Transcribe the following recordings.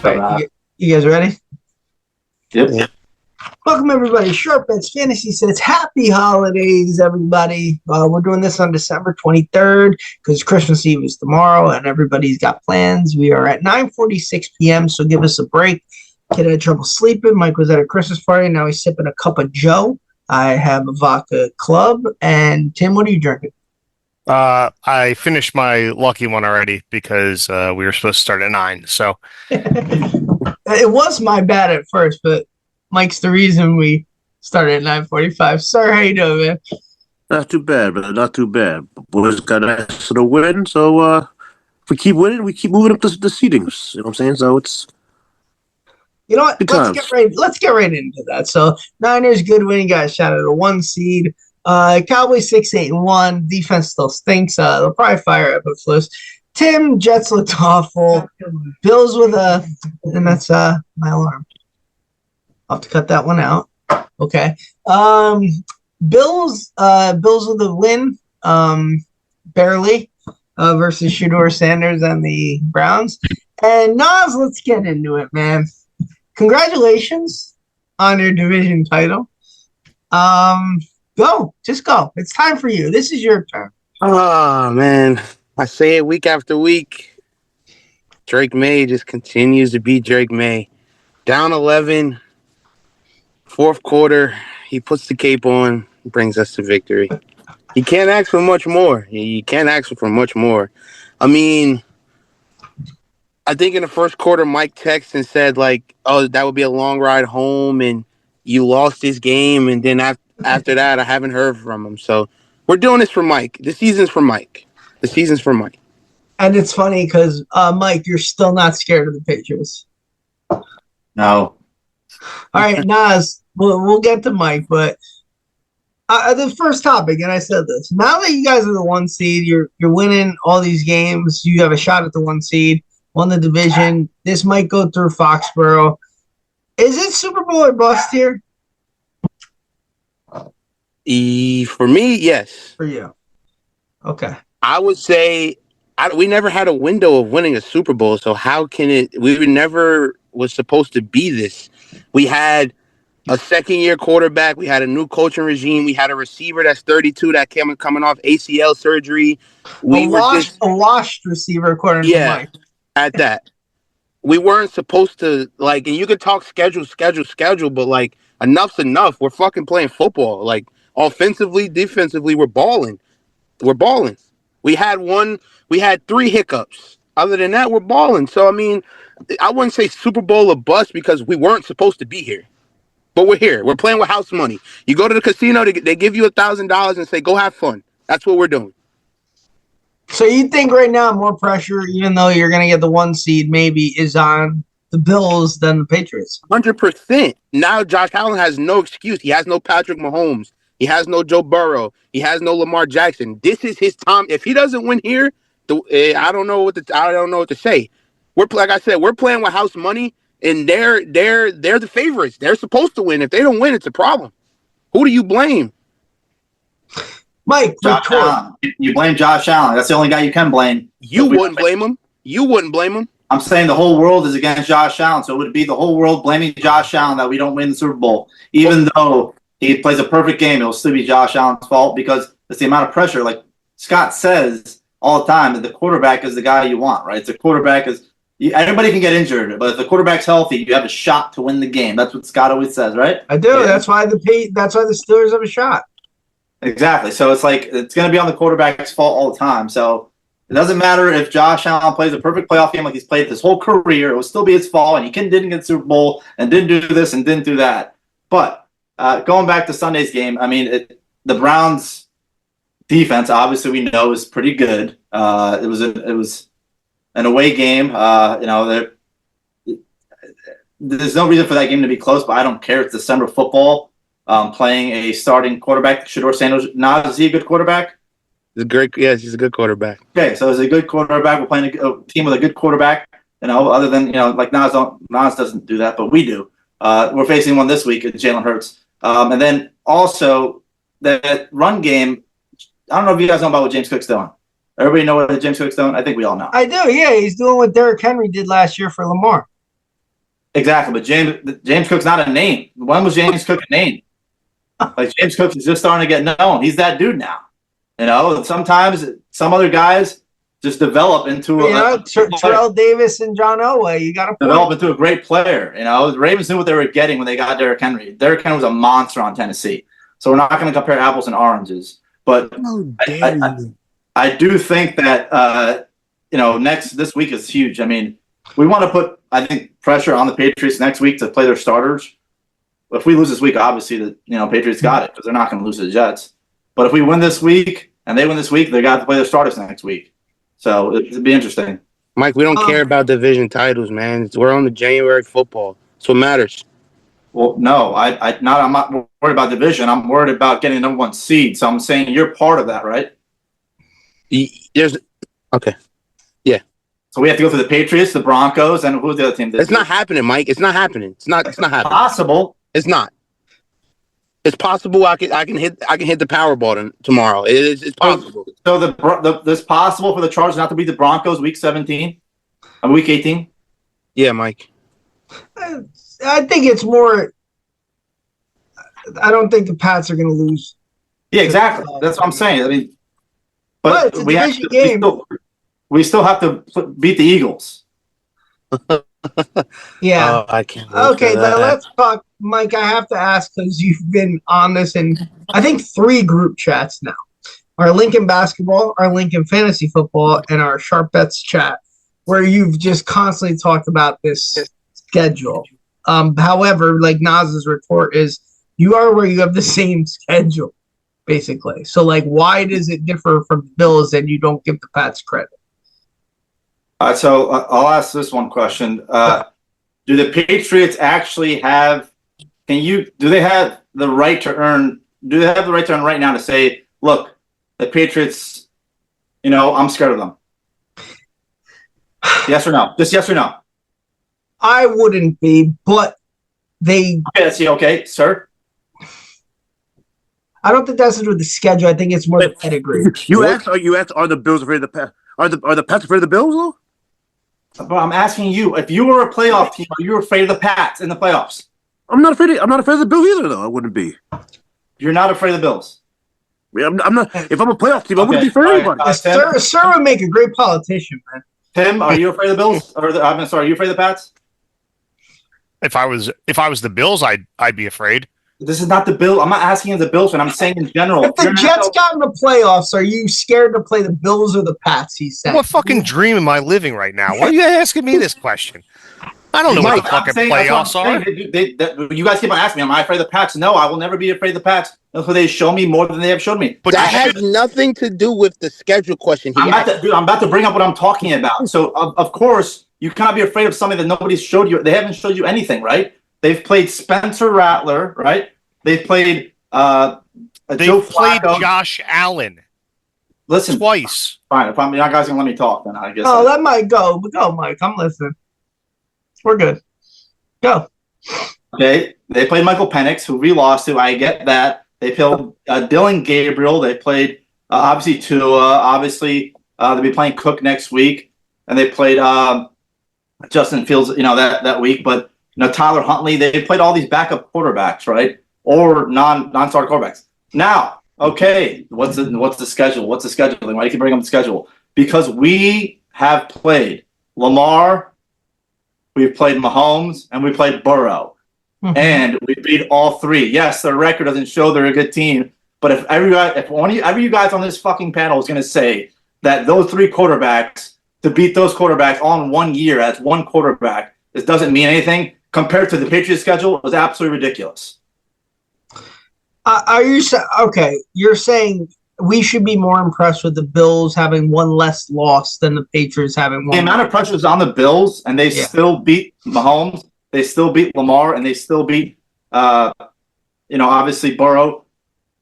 All right, you guys ready? Yep. Welcome, everybody. Short Bets Fantasy says happy holidays, everybody. We're doing this on December 23rd because Christmas Eve is tomorrow and everybody's got plans. We are at 9:46 p.m., so give us a break. Kid had trouble sleeping. Mike was at a Christmas party. Now he's sipping a cup of Joe. I have a vodka club. And Tim, what are you drinking? I finished my lucky one already because we were supposed to start at 9. So It was my bad at first, but Mike's the reason we started at 9:45. Sorry, how you doing, man? Not too bad, brother. Not too bad. Boys got to ask for the win, so if we keep winning, we keep moving up the seedings. You know what I'm saying? So it's You know what? good Let's times. get right into that. So Niners, good win, guys. Shot at a 1 seed. Cowboys 6-8-1. Defense still stinks. They'll probably fire Eberflus. Tim, Jets looked awful. Bills with and that's my alarm. I'll have to cut that one out. Okay. Bills with a win. Barely. Versus Shedeur Sanders and the Browns. And Nas, let's get into it, man. Congratulations on your division title. Just go. It's time for you. This is your turn. Oh, man. I say it week after week. Drake May just continues to be Drake May. Down 11, fourth quarter, he puts the cape on, brings us to victory. You can't ask for much more. You can't ask for much more. I mean, I think in the first quarter, Mike texted and said, like, oh, that would be a long ride home, and you lost this game. And then after that, I haven't heard from him. So we're doing this for Mike. The season's for Mike. The season's for Mike. And it's funny because, Mike, you're still not scared of the Patriots. No. All right, Nas, we'll get to Mike, but the first topic, and I said this, now that you guys are the 1 seed, you're winning all these games, you have a shot at the 1 seed, won the division, this might go through Foxborough. Is it Super Bowl or bust here? For me, yes. For you. Okay. I would say we never had a window of winning a Super Bowl, so how can it – we never was supposed to be this. We had a second-year quarterback. We had a new coaching regime. We had a receiver that's 32 that coming off ACL surgery. A washed receiver, according to Mike. At that. We weren't supposed to, like, and you could talk schedule, but, like, enough's enough. We're fucking playing football. Like, offensively, defensively, we're balling. We had 3 hiccups. Other than that, we're balling. So, I mean, I wouldn't say Super Bowl or bust because we weren't supposed to be here. But we're here. We're playing with house money. You go to the casino, they give you $1,000 and say, go have fun. That's what we're doing. So you think right now more pressure, even though you're going to get the 1 seed, maybe is on the Bills than the Patriots? 100%. Now Josh Allen has no excuse. He has no Patrick Mahomes. He has no Joe Burrow. He has no Lamar Jackson. This is his time. If he doesn't win here, I don't know what to say. Like I said, we're playing with house money, and they're the favorites. They're supposed to win. If they don't win, it's a problem. Who do you blame? Mike, Josh Allen. You blame Josh Allen. That's the only guy you can blame. You wouldn't blame him. I'm saying the whole world is against Josh Allen, so it would be the whole world blaming Josh Allen that we don't win the Super Bowl. Even though he plays a perfect game, it will still be Josh Allen's fault because it's the amount of pressure. Like Scott says all the time, that the quarterback is the guy you want, right? The quarterback is anybody can get injured, but if the quarterback's healthy, you have a shot to win the game. That's what Scott always says, right? I do. Yeah. That's why the Steelers have a shot. Exactly. So it's like it's going to be on the quarterback's fault all the time. So it doesn't matter if Josh Allen plays a perfect playoff game like he's played his whole career. It will still be his fault, and he didn't get the Super Bowl and didn't do this and didn't do that. But going back to Sunday's game, I mean, the Browns' defense, obviously we know, is pretty good. It was an away game. There's no reason for that game to be close, but I don't care. It's December football. Playing a starting quarterback, Shedeur Sanders. Now, is he a good quarterback? He's a good quarterback. Okay, so he's a good quarterback. We're playing a team with a good quarterback. Other than like Nas doesn't do that, but we do. We're facing one this week, Jalen Hurts, and then also that run game. I don't know if you guys know about what James Cook's doing. Everybody know what James Cook's doing? I think we all know. I do. Yeah, he's doing what Derrick Henry did last year for Lamar. Exactly, but James Cook's not a name. When was James Cook a name? Like James Cook is just starting to get known. He's that dude now. You know, and sometimes some other guys just develop into Terrell Davis and John Elway. You got to develop into a great player. You know, the Ravens knew what they were getting when they got Derrick Henry. Derrick Henry was a monster on Tennessee. So we're not going to compare apples and oranges. But I do think that this week is huge. I mean, we want to put, I think, pressure on the Patriots next week to play their starters. If we lose this week, obviously the Patriots got it because they're not going to lose to the Jets. But if we win this week and they win this week, they got to play their starters next week. So it'll be interesting. Mike, we don't care about division titles, man. We're on the January football. That's what matters. Well, no, I'm not worried about division. I'm worried about getting the number 1 seed. So I'm saying you're part of that, right? Okay. Yeah. So we have to go through the Patriots, the Broncos, and who's the other team? It's not happening, Mike. It's not happening. It's not happening. Possible. It's not. It's possible I can hit the Powerball tomorrow. It's possible. So it's possible for the Chargers not to beat the Broncos week 17 and week 18? Yeah, Mike. I think it's more. I don't think the Pats are going to lose. Yeah, exactly. That's what I'm saying. I mean, but it's a division game. We still have to beat the Eagles. Yeah. I can't. Okay, but let's talk, Mike. I have to ask because you've been on this in I think 3 group chats now: our Lincoln basketball, our Lincoln fantasy football, and our Sharp Bets chat, where you've just constantly talked about this schedule. However, like Naz's retort is, you are where you have the same schedule, basically. So, like, why does it differ from the Bills and you don't give the Pats credit? So I'll ask this one question: do the Patriots actually have? Do they have the right to earn? Do they have the right to earn right now to say, look, the Patriots, I'm scared of them? Yes or no? Just yes or no? I wouldn't be, but they. Okay, let's see. Okay, sir. I don't think that's to do with the schedule. I think it's more the pedigree. You asked, are the Bills afraid of the Pats? Are the Pats afraid of the Bills, though? But I'm asking you, if you were a playoff team, are you afraid of the Pats in the playoffs? I'm not afraid of the Bills either, though. I wouldn't be. You're not afraid of the Bills? I'm not. If I'm a playoff team, I wouldn't be afraid of anybody. Sir would make a great politician, man. Tim, are you afraid of the Bills? I'm sorry, are you afraid of the Pats? If I was the Bills, I'd be afraid. This is not the Bills. I'm not asking you the Bills, but I'm saying in general. If the Jets got in the playoffs, are you scared to play the Bills or the Pats? He said. What fucking dream am I living right now? Why are you asking me this question? I don't know what the fucking playoffs are. You guys keep on asking me, am I afraid of the Pats? No, I will never be afraid of the Pats until they show me more than they have showed me. But that has nothing to do with the schedule question. I'm about to bring up what I'm talking about. So, of course, you cannot be afraid of something that nobody's showed you. They haven't showed you anything, right? They've played Spencer Rattler, right? They've played Josh Allen. Listen, twice. Fine, if you guys can let me talk, then I guess. Oh, that might go. Go, Mike. I'm listening. We're good. Go. Okay, they played Michael Penix, who we lost to. I get that. They played Dylan Gabriel. They played obviously Tua. Obviously, they'll be playing Cook next week, and they played Justin Fields. That week, but Tyler Huntley. They played all these backup quarterbacks, right, or non-starter quarterbacks. Now, okay, what's the schedule? What's the scheduling? Why do you keep bringing up the schedule? Because we have played Lamar. We've played Mahomes, and we played Burrow. Mm-hmm. And we beat all 3. Yes, their record doesn't show they're a good team, but if one of you guys on this fucking panel is going to say that those 3 quarterbacks, to beat those quarterbacks all in 1 year as one quarterback, this doesn't mean anything compared to the Patriots schedule, is absolutely ridiculous. Are you okay? You're saying we should be more impressed with the Bills having one less loss than the Patriots having one. The amount of pressure is on the Bills, and they still beat Mahomes. They still beat Lamar, and they still beat, obviously Burrow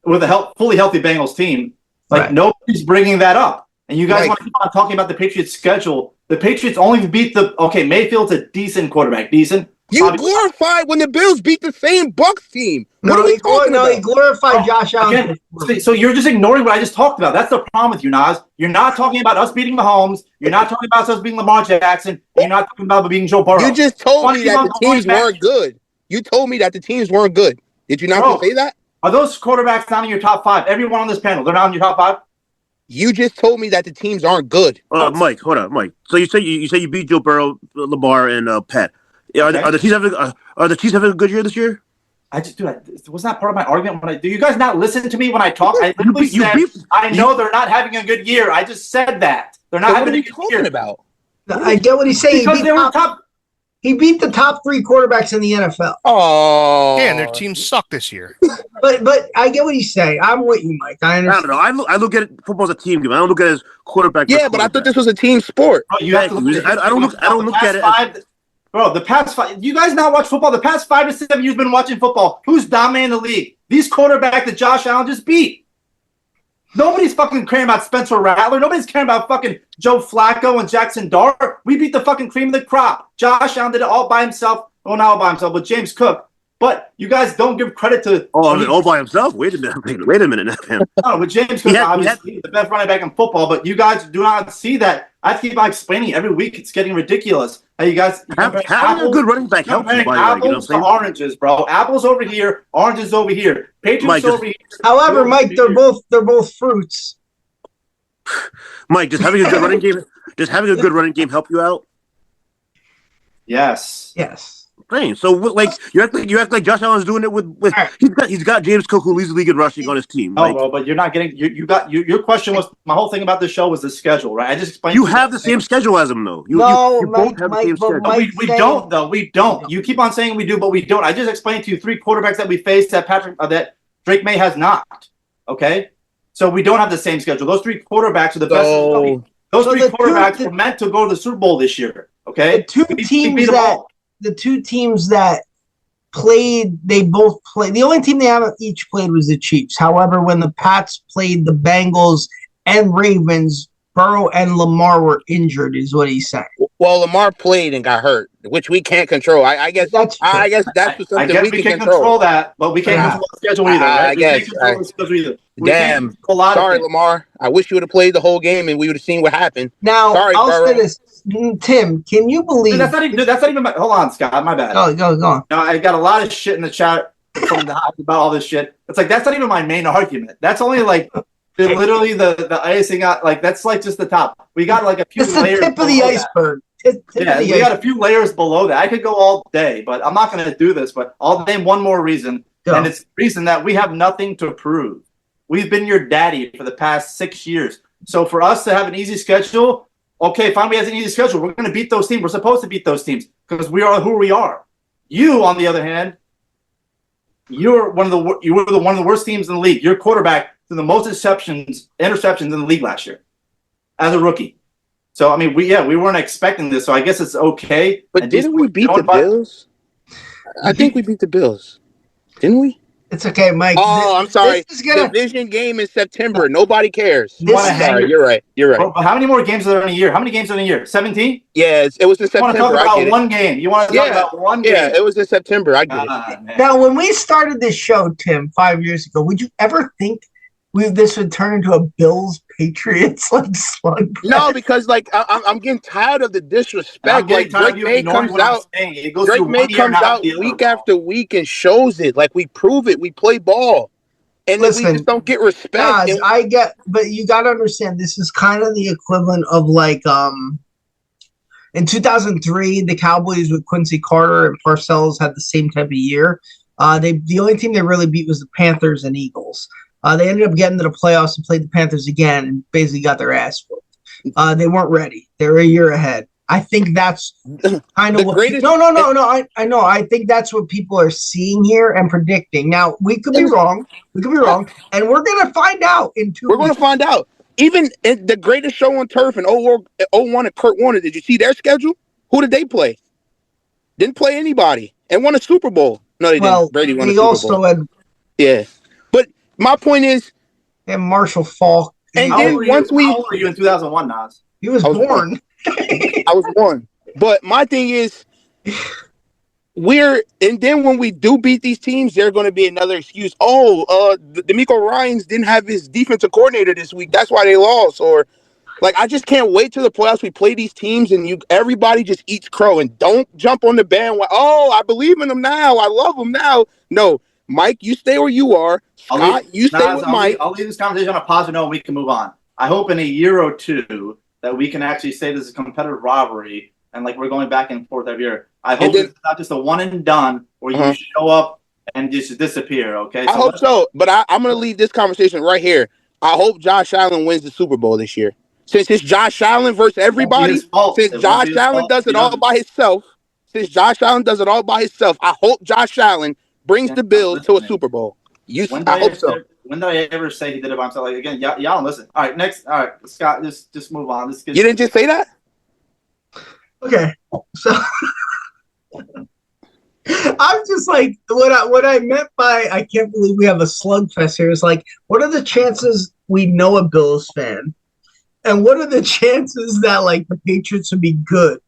with a fully healthy Bengals team. Like nobody's bringing that up, and you guys want to keep on talking about the Patriots schedule. The Patriots only beat Mayfield's a decent quarterback, You glorified when the Bills beat the same Bucks team. What are we talking about? He glorified Josh Allen. Again, so you're just ignoring what I just talked about. That's the problem with you, Nas. You're not talking about us beating Mahomes. You're not talking about us beating Lamar Jackson. You're not talking about beating Joe Burrow. You just told me that the teams weren't good. You told me that the teams weren't good. Did you not just say that? Are those quarterbacks not in your top 5? Everyone on this panel, they're not in your top 5? You just told me that the teams aren't good. Mike, hold on, Mike. So you say you beat Joe Burrow, Lamar, and Pat. Are the Chiefs having a good year this year? It was not part of my argument. Do you guys not listen to me when I talk? I literally said, I know they're not having a good year. I just said that. They're not having a good year. About? I get what he's saying. Because they were top. He beat the top 3 quarterbacks in the NFL. Oh, yeah, and their teams suck this year. But I get what he's saying. I'm with you, Mike. I understand. I don't know. I look at football as a team game. I don't look at it as quarterback. Yeah, but I thought this was a team sport. Bro, you have to look at I don't look at it. Bro, the past 5, you guys not watch football. The past 5 to 7 years been watching football. Who's dominating the league? These quarterbacks that Josh Allen just beat. Nobody's fucking caring about Spencer Rattler. Nobody's caring about fucking Joe Flacco and Jackson Dart. We beat the fucking cream of the crop. Josh Allen did it all by himself. Well, not all by himself, but James Cook. But you guys don't give credit to. All by himself. Wait a minute. No, but James Cook obviously the best running back in football. But you guys do not see that. I keep on explaining every week. It's getting ridiculous. Hey, you guys having a good running back helps you. Apples to oranges, bro. Apples over here, oranges over here. Patriots over here. However, Mike, they're both fruits. Mike, does having a good running game help you out? Yes. So you act like Josh Allen's doing it with he's got James Cook, who leads the league in rushing on his team. No, bro, but you're not getting your question was my whole thing about this show was the schedule, right? I just explained. You have the same schedule as him, though. You both have the same schedule. We don't, though. We don't. You keep on saying we do, but we don't. I just explained to you 3 quarterbacks that we faced that Drake May has not. Okay, so we don't have the same schedule. Those 3 quarterbacks are the best. Those 3 quarterbacks were meant to go to the Super Bowl this year. Okay, the 2 teams that played, they both played. The only team they haven't each played was the Chiefs. However, when the Pats played the Bengals and Ravens, Burrow and Lamar were injured, is what he's saying. Well, Lamar played and got hurt, which we can't control. I guess that's something we can control. That, but we can't control the schedule either. Right? Damn. Sorry, Lamar. I wish you would have played the whole game and we would have seen what happened. Now, I'll say this. Tim, can you believe? Dude, that's not even. Hold on, Scott. My bad. Go on. No, I got a lot of shit in the chat from the house about all this shit. It's like that's not even my main argument. That's only like literally the icing. That's like just the top. We got like a few layers. The tip of the iceberg. We got a few layers below that. I could go all day, but I'm not going to do this. But I'll name one more reason, and it's the reason that we have nothing to prove. We've been your daddy for the past 6 years. So for us to have an easy schedule. Okay, fine. We have an easy schedule. We're going to beat those teams. We're supposed to beat those teams because we are who we are. You, on the other hand, you were one of the worst teams in the league. Your quarterback threw the most interceptions in the league last year as a rookie. So I mean, we weren't expecting this. So I guess it's okay. But didn't we beat the Bills? I think we beat the Bills, didn't we? It's okay, Mike. Oh, I'm sorry. Division game in September. Nobody cares. Sorry, you're right. Bro, how many more games are there in a year? How many games are in a year? 17? Yeah, it was in September. You want to talk about one game. You want to talk about one game. Yeah, it was in September. I get it. Now, when we started this show, Tim, 5 years ago, would you ever think this would turn into a Bills Patriots slug? No, because I'm getting tired of the disrespect. Like Drake May comes out week after week and shows it. Like we prove it. We play ball, and then we just don't get respect. Guys, I get, but you got to understand this is kind of the equivalent of in 2003, the Cowboys with Quincy Carter and Parcells had the same type of year. The only team they really beat was the Panthers and Eagles. They ended up getting to the playoffs and played the Panthers again and basically got their ass whooped. They weren't ready. They were a year ahead. I think that's kind of what. No. I know. I think that's what people are seeing here and predicting. Now we could be wrong. And we're gonna find out in 2 weeks. We're gonna find out. Even in the greatest show on turf in 01 and Kurt Warner, did you see their schedule? Who did they play? Didn't play anybody and won a Super Bowl. No, they didn't. Brady won a Super Bowl. Yeah. But my point is, and Marshall Faulk. And then once how old were you in 2001, Nas? He was born. I was born. But my thing is, and then when we do beat these teams, there's going to be another excuse. Oh, D'Amico Ryans didn't have his defensive coordinator this week. That's why they lost. Or like, I just can't wait till the playoffs. We play these teams and everybody just eats crow and don't jump on the bandwagon. Oh, I believe in them now. I love them now. No, Mike, you stay where you are. Scott, you stay with Mike. I'll leave this conversation on a positive note and we can move on. I hope in a year or two that we can actually say this is a competitive rivalry and like we're going back and forth every year. I hope it's not just a one and done where you show up and just disappear. Okay, I hope so, but I'm going to leave this conversation right here. I hope Josh Allen wins the Super Bowl this year. Since it's Josh Allen versus everybody, since Josh Allen does it all by himself, I hope Josh Allen brings the Bills to a Super Bowl. I hope so. When did I ever say he did it by himself? Like again, y'all listen. All right, next. All right, Scott, just move on. You didn't just say that? Okay, so I'm just like what I meant by I can't believe we have a slugfest here is like, what are the chances we know a Bills fan, and what are the chances that like the Patriots would be good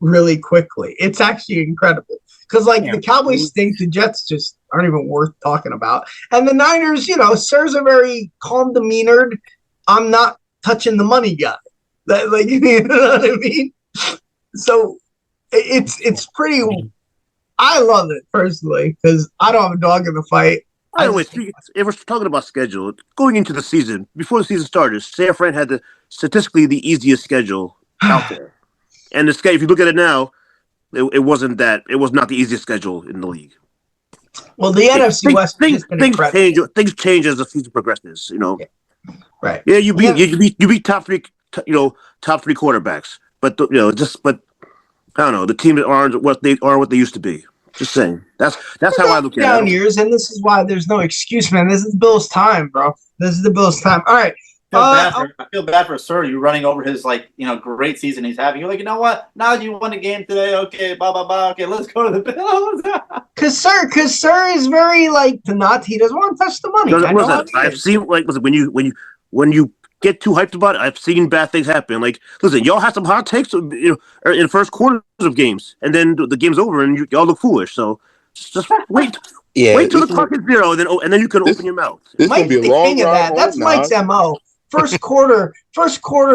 really quickly? It's actually incredible because like the Cowboys stink, the Jets just aren't even worth talking about, and the Niners, Sir's a very calm demeanored. I'm not touching the money guy. That like you know what I mean. So it's pretty. I love it personally because I don't have a dog in the fight. By the way, if we're talking about schedule, going into the season, before the season started, San Fran had statistically the easiest schedule out there. And the schedule, if you look at it now, it wasn't that. It was not the easiest schedule in the league. Well, the NFC West things change as the season progresses. Right? Yeah, you beat top three quarterbacks, but I don't know. The team aren't what they used to be. Just saying. That's how I look at it. Down years, and this is why there's no excuse, man. This is Bill's time, bro. This is the Bills' time. All right. I feel bad for Sir. You running over his great season he's having. You're like, you know what? Now you won a game today. Okay, blah blah blah. Okay, let's go to the Bills. Cause Sir is very he doesn't want to touch the money. I've seen when you get too hyped about it, I've seen bad things happen. Like, listen, y'all had some hot takes, in the first quarters of games, and then the game's over, and y'all look foolish. So just wait. Wait till the clock is 0, and then you can open your mouth. This Mike's be a long king of that. That's Mike's MO. First quarter,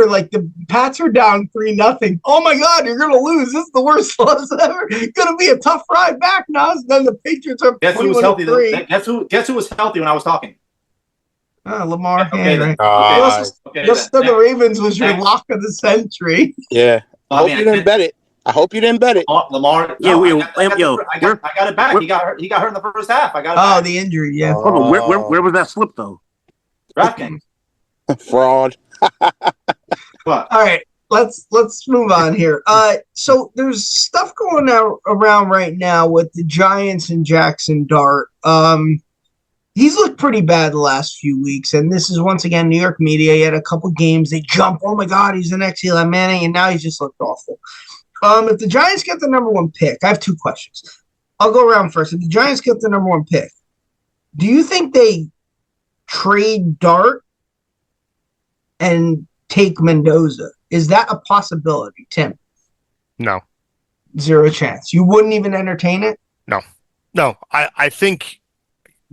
like the Pats are down 3-0. Oh my God, you're gonna lose. This is the worst loss ever. Gonna be a tough ride back now. Then the Patriots are. Guess who was healthy? Guess who was healthy when I was talking? Lamar. Okay, The Ravens was your lock of the century. Yeah. I hope you didn't bet it. Lamar. Yeah, I got it back. He got hurt in the first half. I got it back. The injury. Yeah. Where was that slip though? DraftKings. Fraud. What? All right. Let's move on here. So there's stuff going around right now with the Giants and Jackson Dart. He's looked pretty bad the last few weeks, and this is once again New York media. He had a couple games, they jump, oh my God, he's the next Eli Manning, and now he's just looked awful. If the Giants get the number 1 pick, I have 2 questions. I'll go around first. If the Giants get the number 1 pick, do you think they trade Dart and take Mendoza? Is that a possibility, Tim? No. 0 chance. You wouldn't even entertain it? No. I think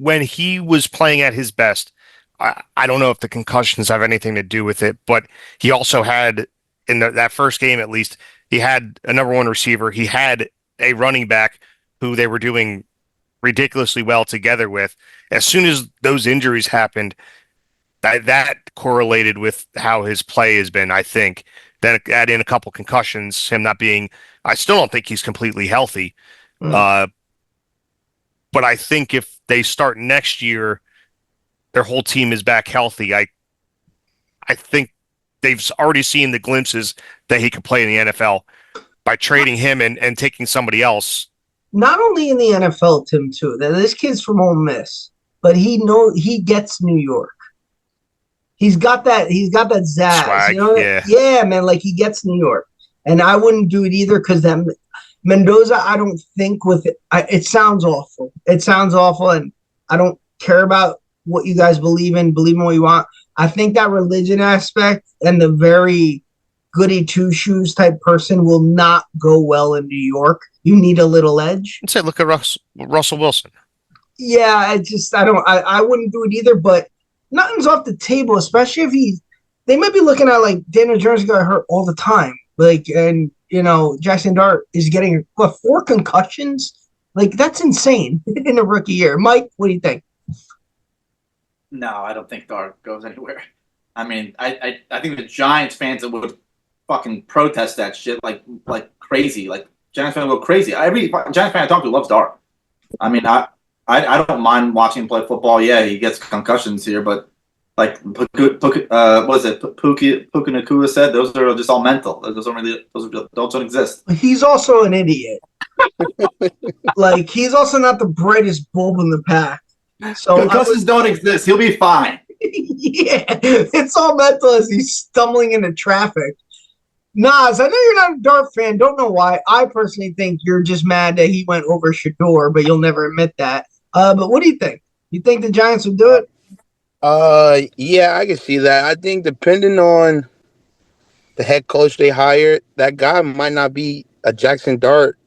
when he was playing at his best, I don't know if the concussions have anything to do with it, but he also had, in that first game at least, he had a number 1 receiver. He had a running back who they were doing ridiculously well together with. As soon as those injuries happened, that correlated with how his play has been, I think. Then add in a couple concussions, him not being, I still don't think he's completely healthy. But I think if they start next year, their whole team is back healthy. I think they've already seen the glimpses that he could play in the NFL by trading him and taking somebody else. Not only in the NFL, Tim, too. This kid's from Ole Miss, but he gets New York. He's got that zazz. Swag, yeah, man. Like he gets New York, and I wouldn't do it either because that Mendoza. I don't think with it. It sounds awful. It sounds awful, and I don't care about what you guys believe in. Believe in what you want. I think that religion aspect and the very goody two shoes type person will not go well in New York You need a little edge. I'd say look at Russell Wilson. Yeah, I wouldn't do it either, but nothing's off the table, especially if they might be looking at like Daniel Jones got hurt all the time. Like, and Jackson Dart is getting 4 concussions. Like, that's insane in a rookie year. Mike, what do you think? No, I don't think Dart goes anywhere. I mean, I think the Giants fans would fucking protest that shit like crazy. Like, Giants fans go crazy. Every Giants fan I talk to loves Dart. I mean, I don't mind watching him play football. Yeah, he gets concussions here, but like what was it? Puka Nakua said, those are just all mental. Those don't exist. He's also an idiot. Like, he's also not the brightest bulb in the pack. So concussions don't exist. He'll be fine. Yeah, it's all mental as he's stumbling into traffic. Nas, I know you're not a Dart fan. Don't know why. I personally think you're just mad that he went over Shador, but you'll never admit that. But what do you think? You think the Giants would do it? Yeah, I can see that. I think depending on the head coach they hired, that guy might not be a Jackson Dart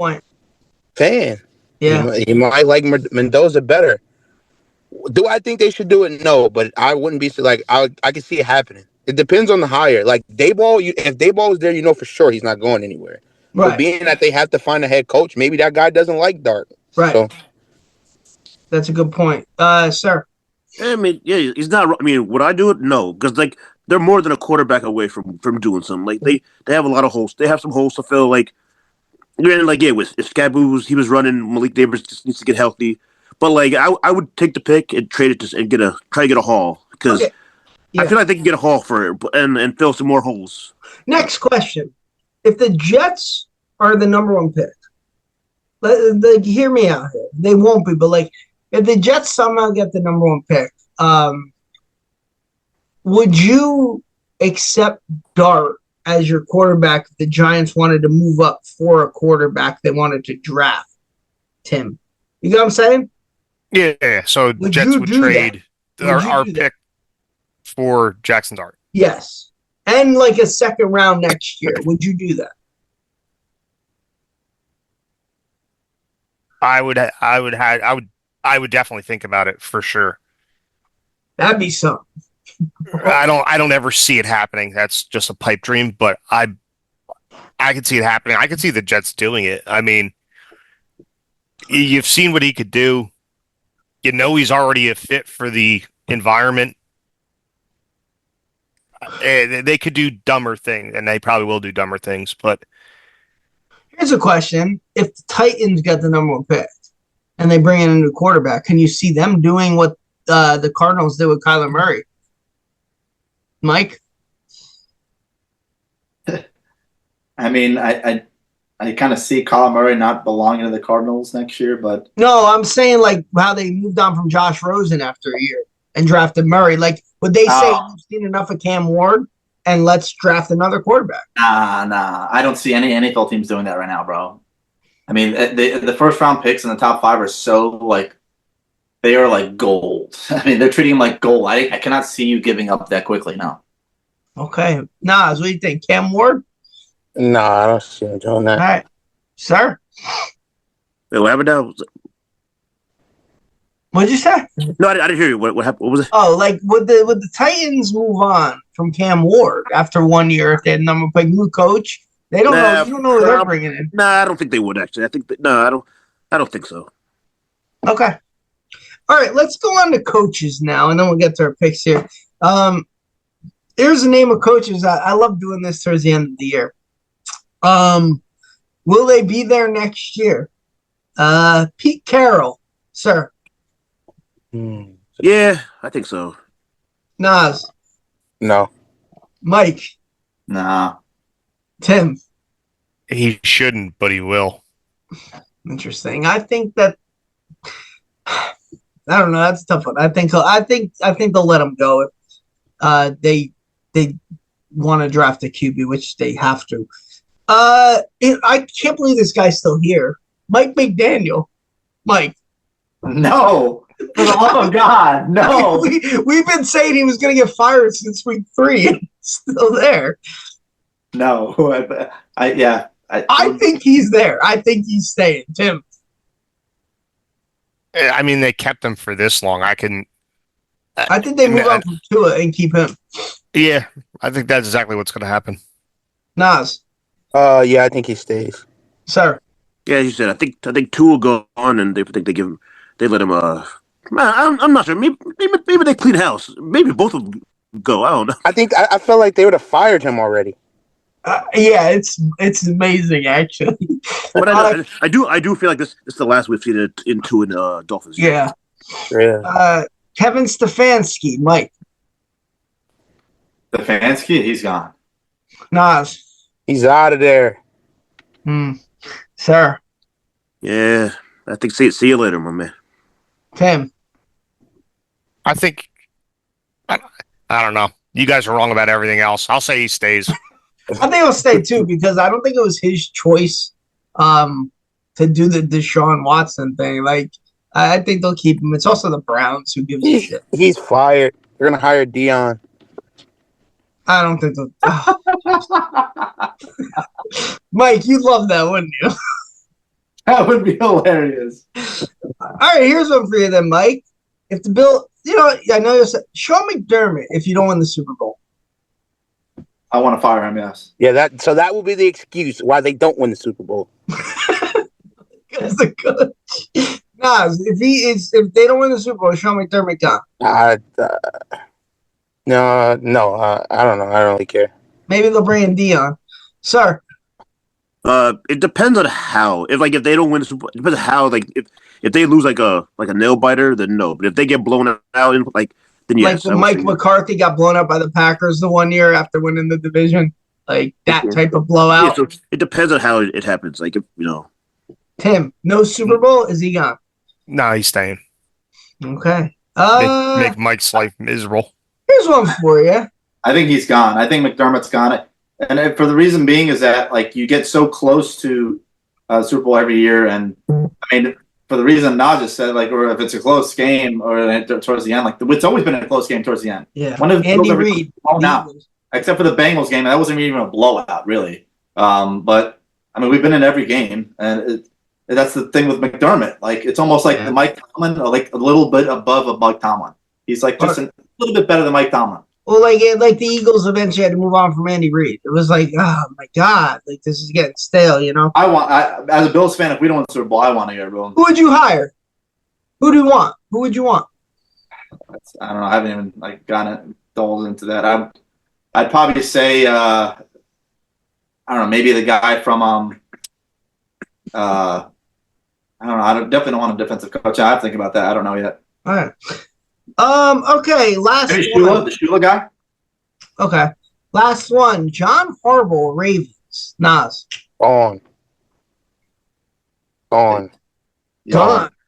fan. Yeah. He might like Mendoza better. Do I think they should do it? No, but I wouldn't be like I can see it happening. It depends on the hire. Like Dayball, if Dayball was there, for sure he's not going anywhere. Right. But being that they have to find a head coach, maybe that guy doesn't like Dart. Right. So. That's a good point, sir. I mean, yeah, he's not. I mean, would I do it? No, because like they're more than a quarterback away from doing something. Like they have a lot of holes. They have some holes to fill. Like, with if Scaboo he was running, Malik Davis just needs to get healthy. But like, I would take the pick and trade it and try to get a haul because I feel like they can get a haul for it and fill some more holes. Next question: if the Jets are the number 1 pick, hear me out here. They won't be, but like, if the Jets somehow get the number 1 pick, would you accept Dart as your quarterback if the Giants wanted to move up for a quarterback they wanted to draft? Tim, you know what I'm saying? Yeah. So the Jets would trade our pick for Jackson Dart. Yes, and like a 2nd round next year. Would you do that? I would definitely think about it for sure. That'd be something. I don't ever see it happening. That's just a pipe dream, but I could see it happening. I could see the Jets doing it. I mean, you've seen what he could do. He's already a fit for the environment. They could do dumber things, and they probably will do dumber things, but here's a question. If the Titans get the number 1 pick and they bring in a new quarterback, can you see them doing what the Cardinals did with Kyler Murray? Mike? I mean, I kind of see Kyler Murray not belonging to the Cardinals next year, but No, I'm saying like how they moved on from Josh Rosen after a year and drafted Murray. Like, would they say you've seen enough of Cam Ward and let's draft another quarterback? Nah. I don't see any NFL teams doing that right now, bro. I mean, the 1st round picks in the top 5 are so like they are like gold. I mean, they're treating them like gold. I cannot see you giving up that quickly. No. Okay, Nas, what do you think? Cam Ward? No, I don't see him doing that. All right, sir. Wait, what happened now? What'd you say? No, I didn't hear you. What happened? What was it? Oh, like would the Titans move on from Cam Ward after 1 year if they had number pick, new coach? They don't know. You don't know who they're bringing in. Nah, I don't think they would actually. I don't think so. Okay. All right, let's go on to coaches now, and then we'll get to our picks here. Here's the name of coaches. I love doing this towards the end of the year. Will they be there next year? Pete Carroll, sir. Yeah, I think so. Nas. No. Mike. Nah. Tim. He shouldn't, but he will. Interesting. I think that I don't know. That's a tough one. I think they'll let him go if they want to draft a QB, which they have to. I can't believe this guy's still here. Mike McDaniel. Mike. No. For the love of God, no. We've been saying he was going to get fired since week 3. And he's still there. No. I I think he's there. I think he's staying. Tim. I mean, they kept him for this long. I think they move on from Tua and keep him. Yeah, I think that's exactly what's going to happen. Nas. Yeah, I think he stays. Sir. Yeah, as you said, I think two will go on, and they think they let him. I'm not sure. Maybe they clean house. Maybe both of them go. I don't know. I felt like they would have fired him already. Yeah, it's amazing actually. But I do feel like this is the last we've seen it into Dolphins. Yeah. Yeah. Kevin Stefanski, Mike. Stefanski, he's gone. Nas. He's out of there. Sir. Yeah, I think see you later, my man. Tim. I think I don't know. You guys are wrong about everything else. I'll say he stays. I think he'll stay too because I don't think it was his choice to do the Deshaun Watson thing. Like I think they'll keep him. It's also the Browns who gives a shit. He's fired. They're gonna hire Dion. I don't think they'll. Mike, you'd love that, wouldn't you? That would be hilarious. All right, here's one for you then, Mike. If the Bill, I know you said Sean McDermott if you don't win the Super Bowl. I want to fire him, yes. Yeah, that will be the excuse why they don't win the Super Bowl. As a coach. Nas, if they don't win the Super Bowl, Sean McDermott gone. No, I don't know. I don't really care. Maybe they'll bring in Dion. Sir. It depends on how. If they don't win the Super Bowl, it depends on how. Like if they lose like a nail biter, then no. But if they get blown out, then yes. Like when Mike McCarthy got blown out by the Packers the one year after winning the division, like that type of blowout. Yeah, so it depends on how it happens. Like Tim, no Super Bowl, is he gone? No, he's staying. Okay. Make Mike's life miserable. Here's one for you. I think he's gone. I think McDermott's gone. And for the reason being is that you get so close to Super Bowl every year, and I mean for the reason Nas just said, or if it's a close game or towards the end, it's always been a close game towards the end. Yeah. Andy Reid blown out, except for the Bengals game, and that wasn't even a blowout really. But I mean we've been in every game, and that's the thing with McDermott. It's almost like the Mike Tomlin, or a little bit above a Mike Tomlin. He's just a little bit better than Mike Tomlin. Well, the Eagles eventually had to move on from Andy Reid. It was oh my God, this is getting stale, as a Bills fan, if we don't win the Super Bowl, I want to get rid of him. Who would you hire? Who do you want? Who would you want? I don't know. I haven't even gotten doled into that. I'd probably say I don't know, maybe the guy from I don't know. I definitely don't want a defensive coach. I have to think about that. I don't know yet. All right. Okay, last Maybe one. the Shula guy? Okay. Last one. John Harbaugh, Ravens. Nas. Gone. Gone.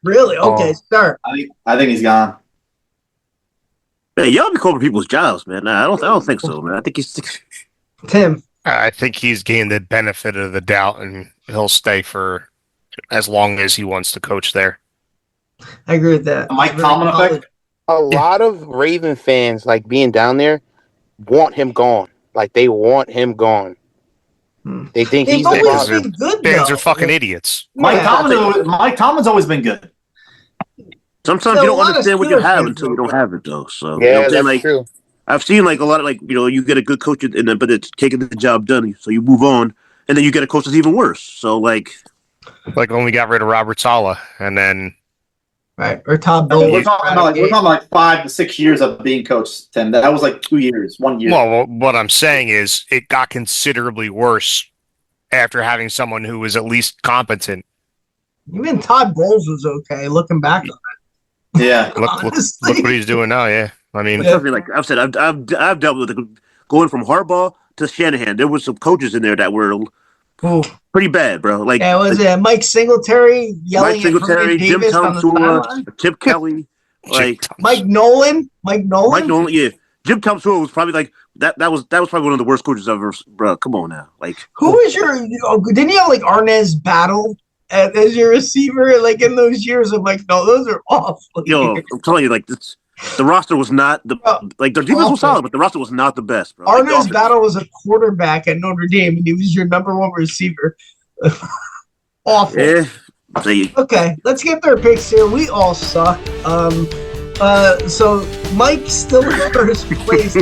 Really? Okay, sir. I think he's gone. Man, y'all be calling people's jobs, man. Nah, I don't think so, man. I think he's Tim. I think he's gained the benefit of the doubt, and he'll stay for as long as he wants to coach there. I agree with that. Mike Tomlin effect? A lot of Raven fans, being down there, want him gone. They want him gone. They think he's the always problem. been good. Fans are fucking idiots. Mike Tomlin's always been good. Sometimes you don't understand what you have until you don't have it, though. So yeah, that's true. I've seen a lot of you get a good coach, but it's taking the job done, so you move on, and then you get a coach that's even worse. So like when we got rid of Robert Saleh, and then. Right, or Todd Bowles. We're talking about 5 to 6 years of being coached, Tim. That was 2 years, 1 year. Well, what I'm saying is it got considerably worse after having someone who was at least competent. Even Todd Bowles was okay, looking back on it. Yeah. Look what he's doing now, yeah. I mean, like I've said, I've dealt with going from Harbaugh to Shanahan. There was some coaches in there that were pretty bad, bro. Was it Mike Singletary yelling Jim Tomsula, Chip Kelly, Mike Nolan? Yeah. Jim Tomsula was probably that was probably one of the worst coaches I've ever, bro. Come on now. Who was your didn't you have Arnaz Battle as your receiver in those years? I'm no, those are awful. Yo, I'm telling you, the roster was not the like their defense was solid, but the roster was not the best, bro. Arnaz Battle was a quarterback at Notre Dame, and he was your number one receiver. Awful. Yeah. Okay, let's get their picks here. We all suck. So Mike's still in first place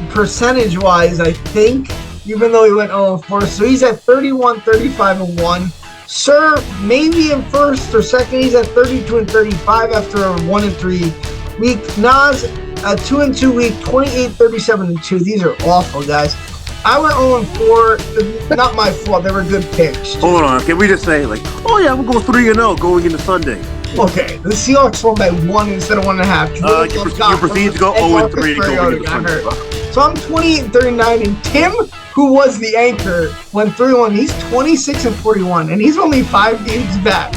percentage-wise, I think, even though he went 0-4. So he's at 31, 35, and 1. Sir, maybe in first or second, he's at 32 and 35 after a 1-3 week. Nas, a 2-2 week, 28, 37, and 2. These are awful, guys. I went 0-4. Not my fault. They were good picks. Hold on. Can we just say, like, oh, yeah, we'll go 3-0 going into Sunday? Okay. The Seahawks won by 1 instead of 1.5. You proceed to go 0-3 going into Sunday. So I'm 28 and 39, and Tim, who was the anchor, went 3-1. He's 26 and 41, and he's only 5 games back.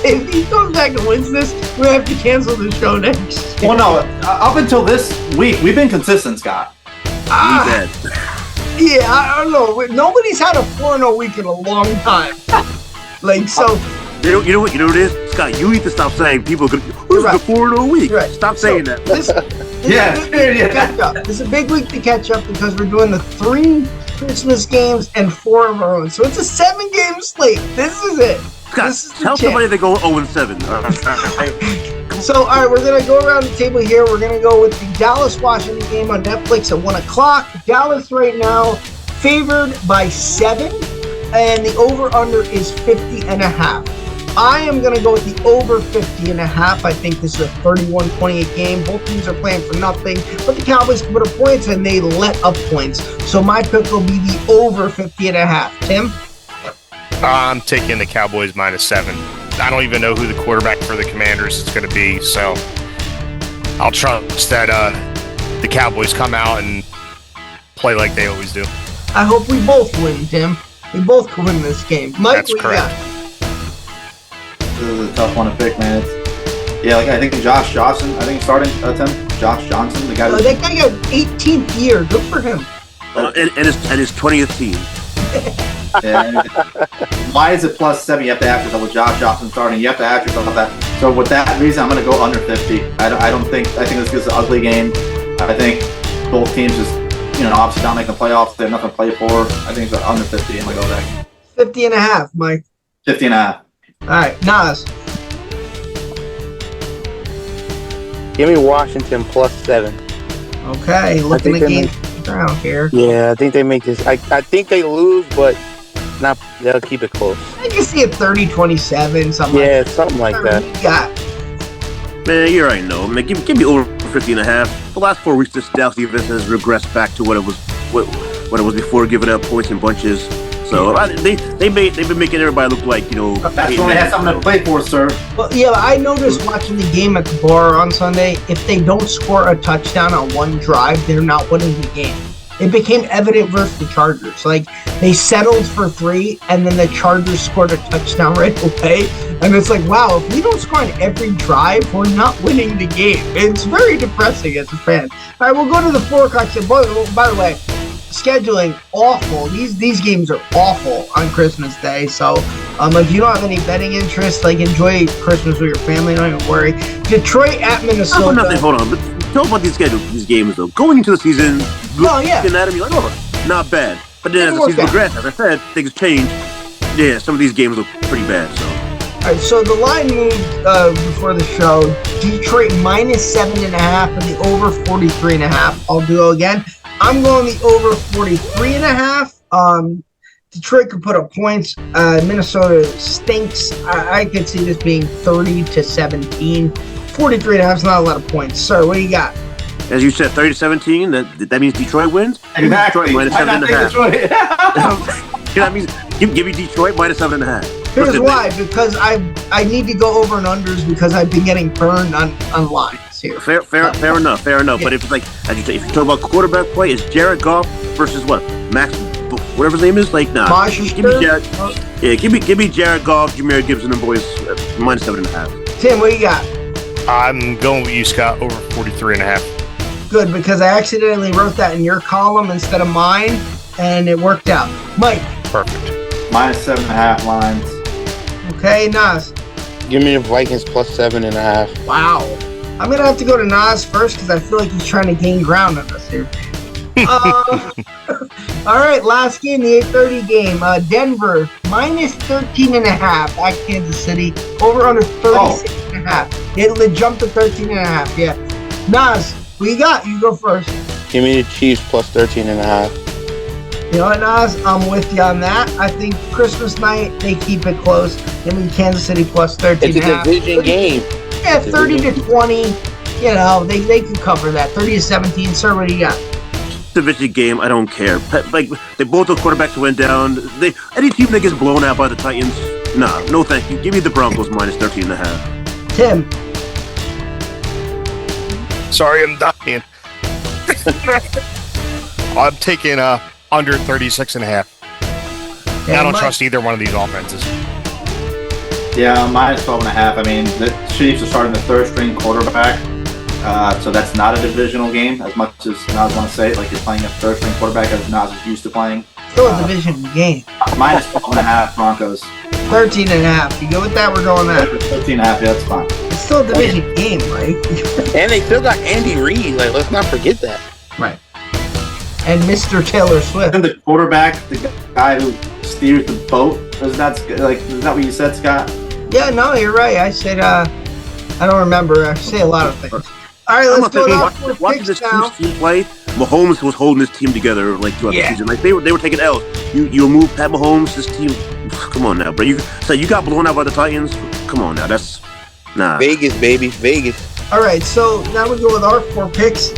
If he comes back and wins this, we have to cancel the show next year. Well, no, up until this week, we've been consistent, Scott. Yeah, I don't know. Nobody's had a 4-0 week in a long time. Like, so. You know what it is? Scott, you need to stop saying people are going to be, who's the 4-0 week? Right. Stop saying that. This is a big week to catch up because we're doing the 3 Christmas games and 4 of our own. So it's a 7-game slate. This is it. Scott, tell somebody they go 0-7. So, all right, we're going to go around the table here. We're going to go with the Dallas-Washington game on Netflix at 1 o'clock. Dallas right now favored by 7, and the over-under is 50.5. I am going to go with the over 50.5. I think this is a 31-28 game. Both teams are playing for nothing, but the Cowboys can put up points, and they let up points. So my pick will be the over 50.5. Tim? I'm taking the Cowboys -7. I don't even know who the quarterback for the Commanders is going to be, so I'll trust that the Cowboys come out and play like they always do. I hope we both win, Tim. We both can win this game. Mike, That's correct. This is a tough one to pick, man. I think Josh Johnson. I think he's starting. Tim. Josh Johnson, the guy. That guy got 18th year. Good for him. And his 20th team. Yeah. Why is it +7? You have to ask yourself with Josh Johnson starting. You have to ask yourself that. So with that reason, I'm going to go under 50. I think this is an ugly game. I think both teams just obviously not making the playoffs. They have nothing to play for. I think it's under 50. I'm going to go there. 50.5, Mike. 50.5. All right, Nas. Give me Washington +7. Okay, looking at game around here. Yeah, I think they make this. I think they lose, but not. They'll keep it close. I can see it 30-27, something. Yeah, something like that. You got. Man, you're right. No, man, give me over 50.5. The last 4 weeks, this Dallas defense has regressed back to what it was before, giving up points in bunches. So they've been making everybody look like That's when they have something to play for, sir. Well, yeah, I noticed watching the game at the bar on Sunday. If they don't score a touchdown on one drive, they're not winning the game. It became evident versus the Chargers. Like, they settled for 3, and then the Chargers scored a touchdown right away. And it's like, wow, if we don't score on every drive, we're not winning the game. It's very depressing as a fan. All right, we'll go to the 4 o'clock. By the way, scheduling awful. These games are awful on Christmas Day. So if you don't have any betting interest, like, enjoy Christmas with your family. Don't even worry. Detroit at Minnesota. Hold on. But tell about these games though. Going into the season, looking at them, you're like, oh, not bad. But then as the season progressed, as I said, things changed. Yeah, some of these games look pretty bad. So. All right, so the line moved before the show. Detroit -7.5 and the over 43.5. I'll do it again. I'm going the over 43.5. Detroit could put up points. Minnesota stinks. I could see this being 30-17. 43.5 is not a lot of points. Sir, what do you got? As you said, 30-17. That means Detroit wins. Exactly. Detroit -7.5. That means give me Detroit -7.5. Here's why. Because I need to go over and unders because I've been getting burned on lines here. Fair enough. Yeah. But if it's like, if you talk about quarterback play, it's Jared Goff versus what? Max, whatever his name is. Like, nah. Give me Jared. Yeah, give me Jared Goff, Jameer Gibson, and boys -7.5. Tim, what do you got? I'm going with you, Scott, over 43.5. Good, because I accidentally wrote that in your column instead of mine, and it worked out. Mike. Perfect. -7.5 lines. Okay, Nas. Give me the Vikings +7.5. Wow. I'm going to have to go to Nas first because I feel like he's trying to gain ground on us here. All right, last game, the 8:30 game. Denver, minus 13.5 at Kansas City. Over under 36.5. It jumped to 13.5, yeah. Nas, what you got? You go first. Give me the Chiefs plus 13.5. You know what, Nas? I'm with you on that. I think Christmas night, they keep it close. Give me Kansas City plus 13.5. It's a division game. Yeah, 30 to 20. You know, they can cover that. 30 to 17. Sir, what do you got? Division game, I don't care. Like they both those quarterbacks went down. Any team that gets blown out by the Titans, nah, no thank you. Give me the Broncos minus 13.5. Tim. Sorry, I'm dying. I'm taking under 36.5. I don't trust either one of these offenses. Yeah, minus 12.5. I mean, the Chiefs are starting the third string quarterback. So that's not a divisional game, as much as Nas want to say it. Like, you're playing a third string quarterback as Nas is used to playing. Still a division game. Minus 12.5 Broncos. 13.5. You go with that? We're going that. 13.5, yeah, that's fine. It's still a division game, right? And they still got Andy Reid. Like, let's not forget that. Right. And Mr. Taylor Swift. And the quarterback, the guy who steers the boat, isn't that what you said, Scott? Yeah, no, you're right. I said, I don't remember. I say a lot of things. All right, let's go down for watching picks this now. team play. Mahomes was holding this team together like throughout the season. Like they were taking L's. You remove Pat Mahomes, this team. Come on now, bro. You got blown out by the Titans. Come on now, that's nah. Vegas, baby, Vegas. All right, so now we go with our 4 picks.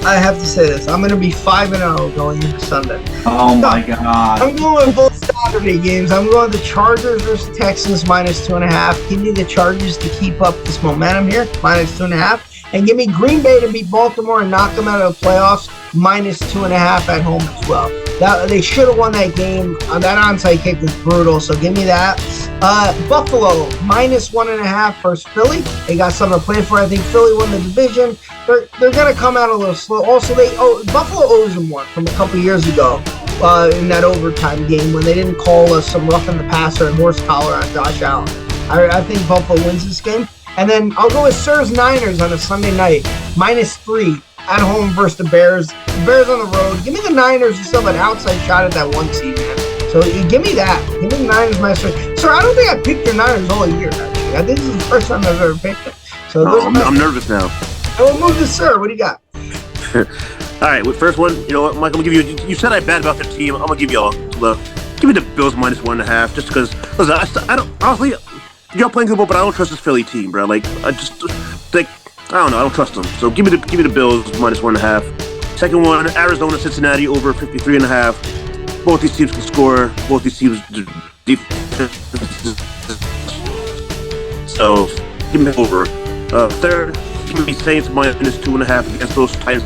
I have to say this. I'm going to be 5-0 going into Sunday. Oh, my God. I'm going with both Saturday games. I'm going with the Chargers versus Texans minus 2.5. Give me the Chargers to keep up this momentum here, minus 2.5. And give me Green Bay to beat Baltimore and knock them out of the playoffs, minus 2.5 at home as well. They should have won that game. That onside kick was brutal, so give me that. Buffalo, minus 1.5 versus Philly. They got something to play for. I think Philly won the division. They're going to come out a little slow. Also, Buffalo owes them one from a couple years ago in that overtime game when they didn't call some roughing the passer and horse collar on Josh Allen. I think Buffalo wins this game. And then I'll go with Sir's Niners on a Sunday night, minus 3 at home versus the Bears. The Bears on the road. Give me the Niners to still have an outside shot at that 1 seed, man. So give me that. Give me the Niners minus 3. Sir, I don't think I picked your Niners all year, actually. I think this is the first time I've ever picked them. So I'm nervous now. I will move to Sir. What do you got? All right, with first one, you know what, Mike, I'm gonna give you. You said I bad about the team. I'm gonna give you all. Give me the Bills minus 1.5, just because. Listen, I don't honestly. Y'all playing good ball, but I don't trust this Philly team, bro. Like I just like I don't know. I don't trust them. So give me the Bills minus 1.5. Second one, Arizona, Cincinnati over 53.5. Both these teams can score. Both these teams defense. So give me over. Third, give me Saints minus 2.5 against those Titans.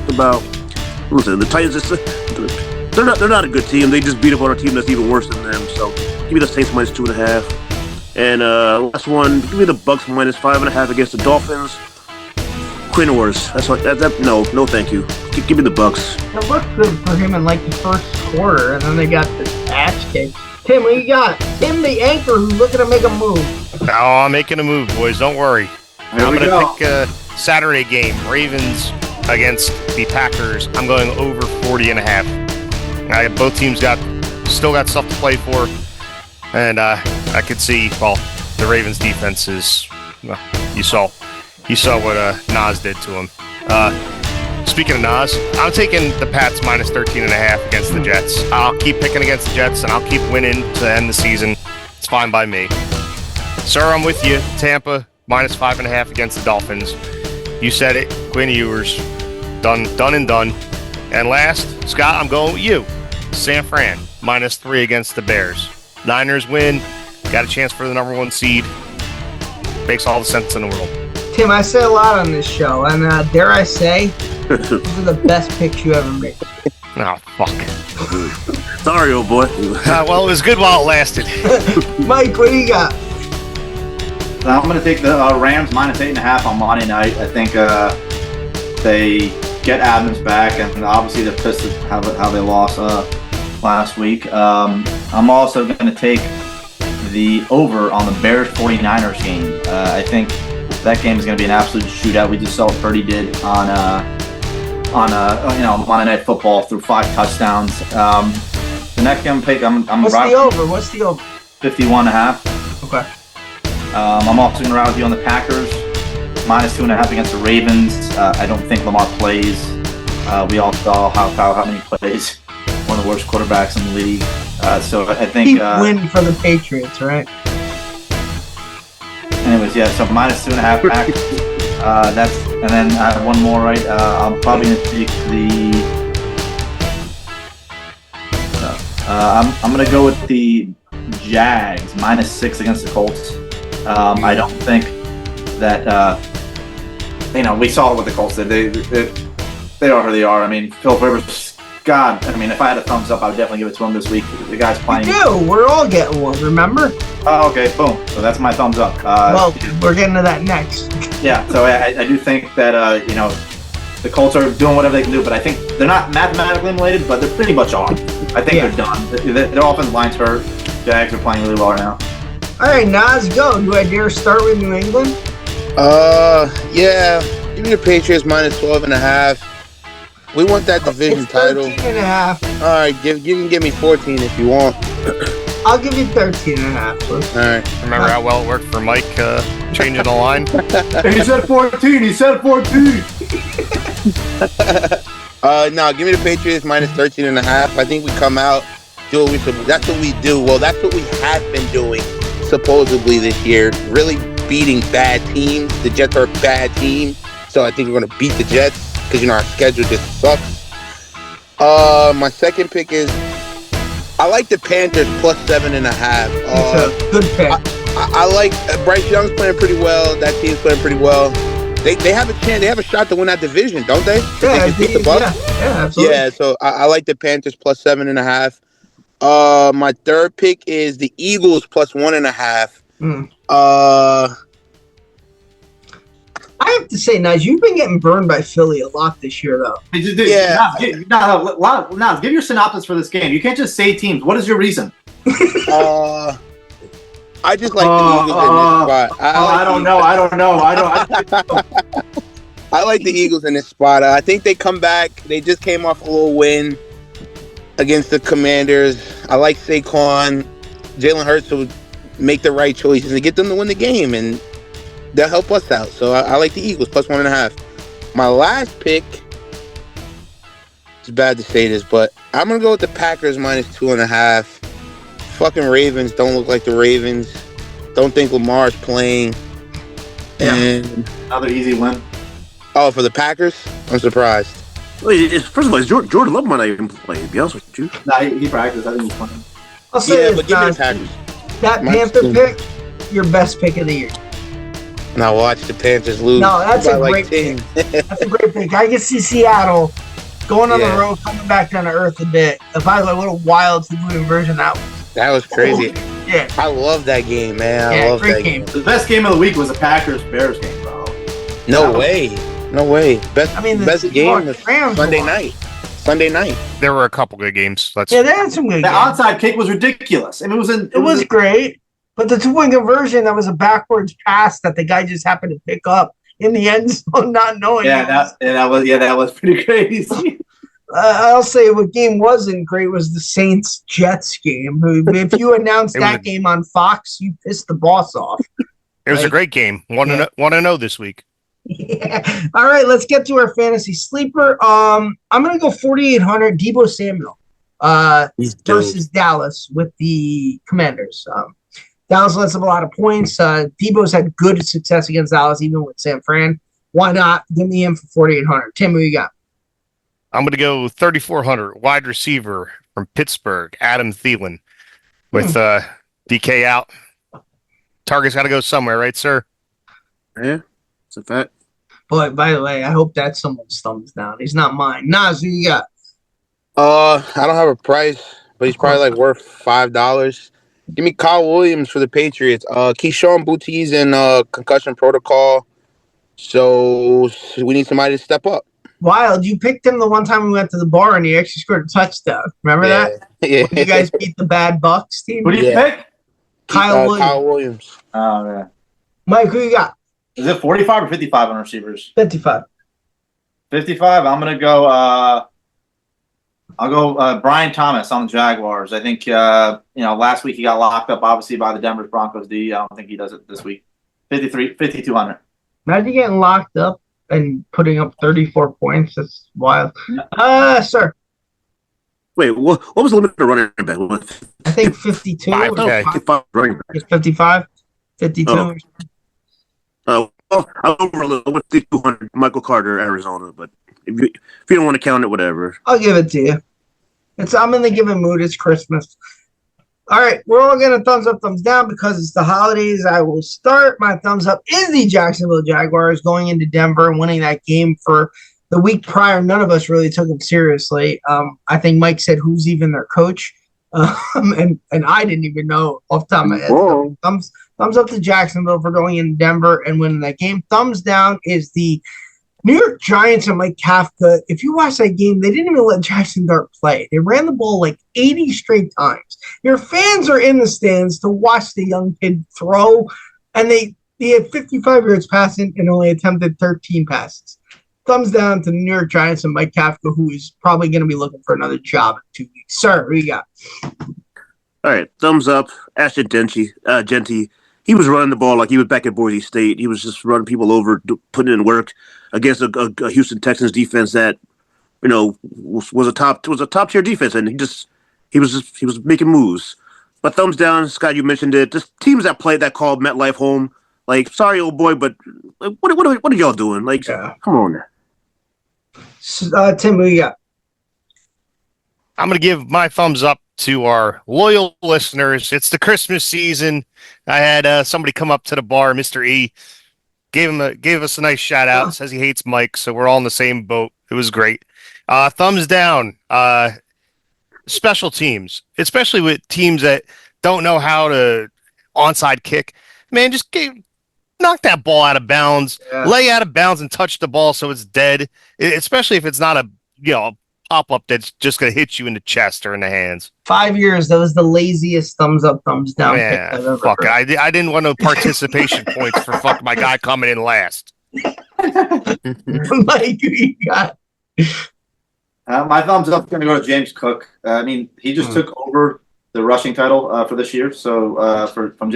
Listen, the Titans they're not a good team. They just beat up on a team that's even worse than them. So give me the Saints minus 2.5. And last one, give me the Bucks minus 5.5 against the Dolphins. Quinn Wars. That's what. No, thank you. Give me the Bucks. It looked good for him in like the first quarter, and then they got the ass kicked. Tim, what you got? Tim, the anchor, who's looking to make a move. Oh, I'm making a move, boys. Don't worry. I'm going to pick a Saturday game. Ravens against the Packers. I'm going over 40.5. Both teams still got stuff to play for. And I could see, well, the Ravens' defense is, well, you saw what Nas did to him. Speaking of Nas, I'm taking the Pats minus 13.5 against the Jets. I'll keep picking against the Jets, and I'll keep winning to end the season. It's fine by me. Sir, I'm with you. Tampa minus 5.5 against the Dolphins. You said it, Quinn Ewers. Done and done. And last, Scott, I'm going with you. San Fran minus 3 against the Bears. Niners win, got a chance for the number 1 seed. Makes all the sense in the world. Tim, I say a lot on this show, and dare I say, these are the best picks you ever made. Oh, fuck. Sorry, old boy. Well, it was good while it lasted. Mike, what do you got? I'm going to take the Rams minus 8.5 on Monday night. I think they get Adams back, and obviously they're pissed at how they lost last week. I'm also going to take the over on the Bears 49ers game. I think That game is going to be an absolute shootout. We just saw what Purdy did on Monday Night Football through 5 touchdowns. The next game pick, I'm What's the over? What's the over? 51.5. Okay. I'm also going to ride with you on the Packers. -2.5 against the Ravens. I don't think Lamar plays. We all saw how many plays. One of the worst quarterbacks in the league. So I think win for the Patriots, right? Anyways, yeah. So -2.5 Packers. And then I have one more, right? I'm probably going to take the. I'm going to go with the Jags -6 against the Colts. I don't think that we saw what the Colts did. They are who they are. I mean, Philip Rivers. God, I mean, if I had a thumbs up, I would definitely give it to him this week. The guy's playing. You do. We're all getting one. Remember? Oh, okay. Boom. So that's my thumbs up. Well, we're getting to that next. Yeah. So I do think that the Colts are doing whatever they can do, but I think they're not mathematically related, but they're pretty much on. I think they're done. Their offensive line's hurt. Jags are playing really well right now. All right, Nas, go. Do I dare start with New England? Yeah. Give me the Patriots -12.5. We want that division title. 13.5. All right, you can give me 14 if you want. I'll give you 13.5. All right. Remember how well it worked for Mike changing the line? He said 14. He said 14. No, give me the Patriots -13.5. I think we come out, do what we should. That's what we do. Well, that's what we have been doing supposedly this year. Really beating bad teams. The Jets are a bad team, so I think we're gonna beat the Jets. Because our schedule just sucks. My second pick is I like the Panthers +7.5. It's a good pick. I like Bryce Young's playing pretty well. That team's playing pretty well. They have a chance. They have a shot to win that division, don't they? Yeah, they beat the Bucs. Yeah, absolutely. Yeah, so I like the Panthers +7.5. My third pick is the Eagles +1.5. I have to say, Naz, you've been getting burned by Philly a lot this year, though. Yeah. Now, give your synopsis for this game. You can't just say teams. What is your reason? I just like the Eagles in this spot. I don't know. I like the Eagles in this spot. I think they come back. They just came off a little win against the Commanders. I like Saquon. Jalen Hurts will make the right choices and get them to win the game, and they'll help us out. So I like the Eagles +1.5. My last pick, it's bad to say this, but I'm going to go with the Packers -2.5. Fucking Ravens don't look like the Ravens. Don't think Lamar's playing. Yeah. And another easy win. Oh, for the Packers? I'm surprised. First of all, Jordan Love might not even play, to be honest with you. Nah, he practiced. I think he's playing. I'll say this, but give me the Naz, Packers. that Panther pick, your best pick of the year. Now watch the Panthers lose. No, that's a by great pick. That's a great pick. I can see Seattle going on the road, coming back down to earth a bit. If I what a wild two-point version that was. That was crazy. Yeah. I love that game, man. I love great that game. The best game of the week was the Packers-Bears game, bro. No way. Best game was Sunday night. There were a couple good games. They had some good The games. onside kick was ridiculous. I mean, It was great, but the two-point conversion, that was a backwards pass that the guy just happened to pick up in the end zone, not knowing. that was pretty crazy. I'll say what game wasn't great was the Saints-Jets game. If you announced that game on Fox, you pissed the boss off. It was a great game. 1-0 this week. Yeah. All right, let's get to our fantasy sleeper. I'm going to go 4,800 Deebo Samuel versus Dallas with the Commanders. Dallas lets up a lot of points. Deebo's had good success against Dallas, even with San Fran. Why not? Give me him for 4,800. Tim, who you got? I'm going to go 3,400 wide receiver from Pittsburgh, Adam Thielen, with DK out. Target's got to go somewhere, right, sir? Yeah, it's a fact. But by the way, I hope that's someone's thumbs down. He's not mine. Nas, who you got? I don't have a price, but he's probably like worth $5. Give me Kyle Williams for the Patriots. Keyshawn Boutte's in concussion protocol, so we need somebody to step up. Wild, you picked him the one time we went to the bar and he actually scored a touchdown. Remember that? Yeah. When you guys beat the bad Bucks team? What do you pick? Kyle Williams. Oh, yeah. Mike, who you got? Is it 45 or 55 on receivers? 55. 55. I'm gonna go. I'll go Brian Thomas on the Jaguars. I think last week he got locked up obviously by the Denver Broncos D. I don't think he does it this week. 5,200. Imagine getting locked up and putting up 34 points. That's wild. Sir. Wait, what was the limit of running back? What? I think 52. Okay. 55 running back. It's 55, 52. Well, I'm over a little with 200 Michael Carter, Arizona, but if you don't want to count it, whatever. I'll give it to you. I'm in the giving mood. It's Christmas. All right, we're all getting a thumbs up, thumbs down because it's the holidays. I will start. My thumbs up is the Jacksonville Jaguars going into Denver and winning that game. For the week prior, none of us really took them seriously. I think Mike said, "Who's even their coach?" And I didn't even know off the top of my head. So thumbs up to Jacksonville for going into Denver and winning that game. Thumbs down is the New York Giants and Mike Kafka. If you watch that game, they didn't even let Jackson Dart play. They ran the ball like 80 straight times. Your fans are in the stands to watch the young kid throw, and they had 55 yards passing and only attempted 13 passes. Thumbs down to the New York Giants and Mike Kafka, who is probably going to be looking for another job in 2 weeks. Sir, who you got? All right, thumbs up. Ashton Genty. He was running the ball like he was back at Boise State. He was just running people over, putting in work against a Houston Texans defense that, was a top tier defense, and he was making moves. But thumbs down, Scott. You mentioned it. Just teams that called MetLife home. Like, sorry, old boy, but what are y'all doing? Like, Come on. Tim, who you got? I'm going to give my thumbs up to our loyal listeners. It's the Christmas season. I had somebody come up to the bar, Mr. E, gave us a nice shout out. Says he hates Mike, so we're all in the same boat. It was great. Thumbs down. Special teams, especially with teams that don't know how to onside kick. Man, just knock that ball out of bounds, lay out of bounds, and touch the ball so it's dead. Especially if it's not a pop-up that's just going to hit you in the chest or in the hands. 5 years, that was the laziest thumbs up, thumbs down pick I've ever heard. I didn't want no participation points for my guy coming in last. Mike, who you got? My thumbs up is going to go to James Cook. He just took over the rushing title for this year. So from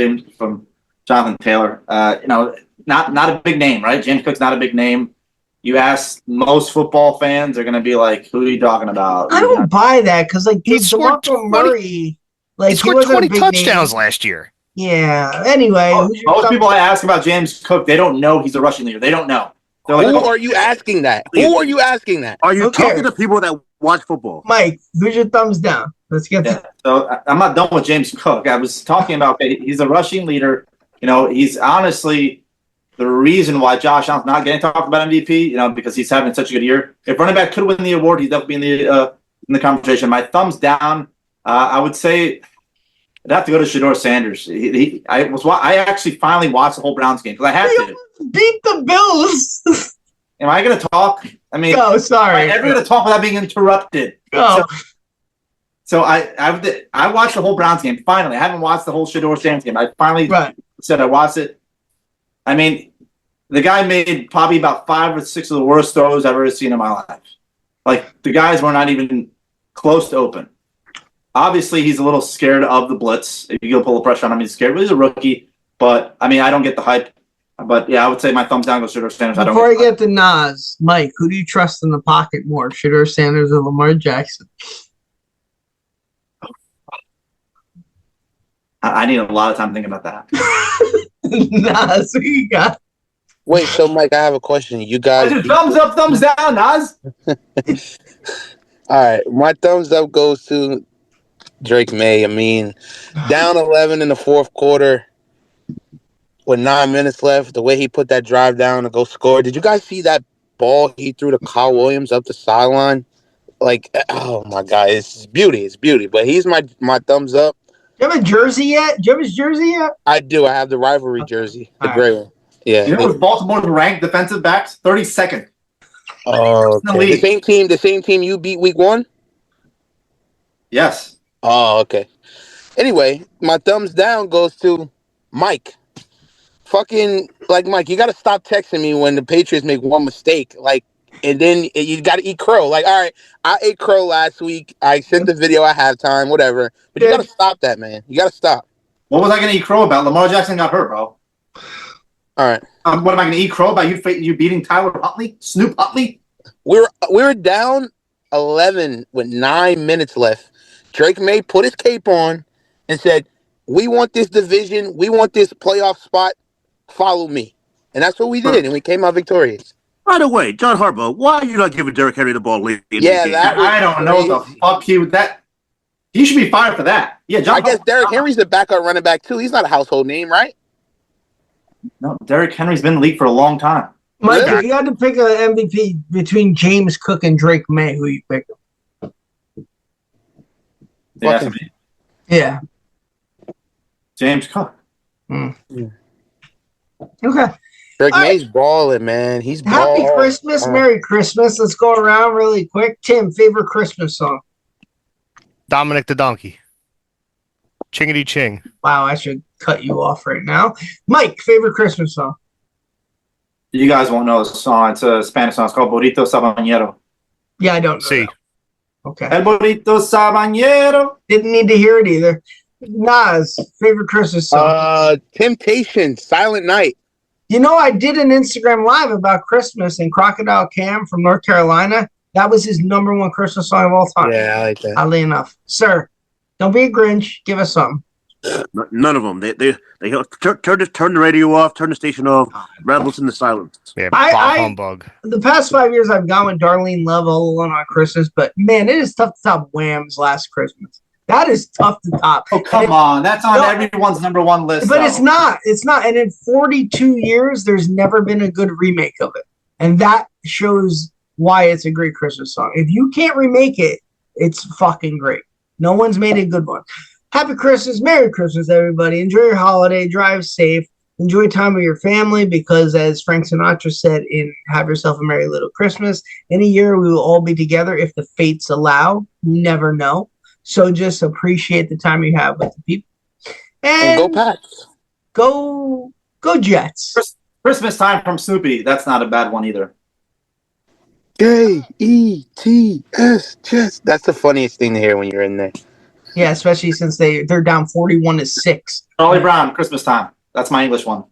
Jonathan Taylor, not a big name, right? James Cook's not a big name. You ask most football fans, they're going to be like, "Who are you talking about?" I don't buy that because he scored Murray, he scored 20 touchdowns last year. Yeah. Anyway, most people I ask about James Cook, they don't know he's a rushing leader. They don't know. They're like, Who are you asking that? Who are you asking that? Are you talking to people that watch football? Mike, who's your thumbs down? Let's get that. So I'm not done with James Cook. I was talking about he's a rushing leader. He's honestly the reason why Josh Allen's not getting talked about MVP, because he's having such a good year. If running back could win the award, he'd definitely be in the conversation. My thumbs down, I would say I'd have to go to Shedeur Sanders. I actually finally watched the whole Browns game because I had to. Beat the Bills. Am I going to talk? No, sorry. I'm never going to talk without being interrupted. No. So I watched the whole Browns game. Finally, I haven't watched the whole Shedeur Sanders game. I finally said I watched it. The guy made probably about 5 or 6 of the worst throws I've ever seen in my life. Like, the guys were not even close to open. Obviously, he's a little scared of the blitz. If you go pull the pressure on him, he's scared. But he's a rookie. But, I don't get the hype. But, yeah, I would say my thumbs down goes to Shedeur Sanders. Before I get to Nas, Mike, who do you trust in the pocket more, Shedeur Sanders or Lamar Jackson? I need a lot of time thinking about that. Nas, who you got? Wait, so Mike, I have a question. You guys, thumbs up, thumbs down, Nas. All right, my thumbs up goes to Drake May. Down 11 in the fourth quarter with 9 minutes left. The way he put that drive down to go score. Did you guys see that ball he threw to Kyle Williams up the sideline? Like, oh my God, it's beauty. It's beauty. But he's my thumbs up. Do you have a jersey yet? Do you have his jersey yet? I do. I have the rivalry jersey, the gray one. Yeah. You know, Baltimore ranked defensive backs 32nd. Oh, okay. The same team you beat week 1? Yes. Oh, okay. Anyway, my thumbs down goes to Mike fucking like Mike, you got to stop texting me when the Patriots make one mistake, like, and then you got to eat crow. Like, all right, I ate crow last week. I sent the video at halftime, whatever. But you got to stop that, man. You got to stop. What was I going to eat crow about? Lamar Jackson got hurt, bro. All right. What am I going to eat crow about? You beating Tyler Huntley, Snoop Huntley? We were down 11 with 9 minutes left. Drake May put his cape on and said, "We want this division. We want this playoff spot. Follow me." And that's what we did, and we came out victorious. By the way, John Harbaugh, why are you not giving Derrick Henry the ball late? Yeah, that was I don't know what the fuck he should be fired for that. Yeah, John. I guess Derrick Henry's the backup running back too. He's not a household name, right? No, Derrick Henry's been in the league for a long time. Mike, if you had to pick an MVP between James Cook and Drake May, who you pick? Yeah. James Cook. Okay. Drake May's balling, man. He's Happy Christmas, Merry Christmas. Let's go around really quick. Tim, favorite Christmas song? Dominic the Donkey. Chingity ching. Wow, I should cut you off right now. Mike, favorite Christmas song? You guys won't know this song. It's a Spanish song. It's called Burrito Sabanero. Yeah, I don't know. See. Okay. El Burrito Sabanero. Didn't need to hear it either. Nas, favorite Christmas song? Temptation, Silent Night. You know, I did an Instagram Live about Christmas, and Crocodile Cam from North Carolina, that was his #1 Christmas song of all time. Yeah, I like that. Oddly enough. Sir, don't be a Grinch. Give us something. None of them. They turn the radio off, turn the station off, rather listen to silence. Yeah, Bob Humbug. The past 5 years, I've gone with Darlene Love all alone on Christmas, but man, it is tough to top Wham's Last Christmas. That is tough to top. Oh, come on. That's on everyone's #1 list. But it's not. It's not. And in 42 years, there's never been a good remake of it. And that shows why it's a great Christmas song. If you can't remake it, it's fucking great. No one's made a good one. Happy Christmas. Merry Christmas, everybody. Enjoy your holiday. Drive safe. Enjoy time with your family because, as Frank Sinatra said in Have Yourself a Merry Little Christmas, in a year we will all be together if the fates allow. You never know. So just appreciate the time you have with the people. And go Pats. Go Jets. Christmas time from Snoopy. That's not a bad one either. Jets, Jets. That's the funniest thing to hear when you're in there. Yeah, especially since they're down 41-6. Charlie Brown, Christmas time. That's my English one.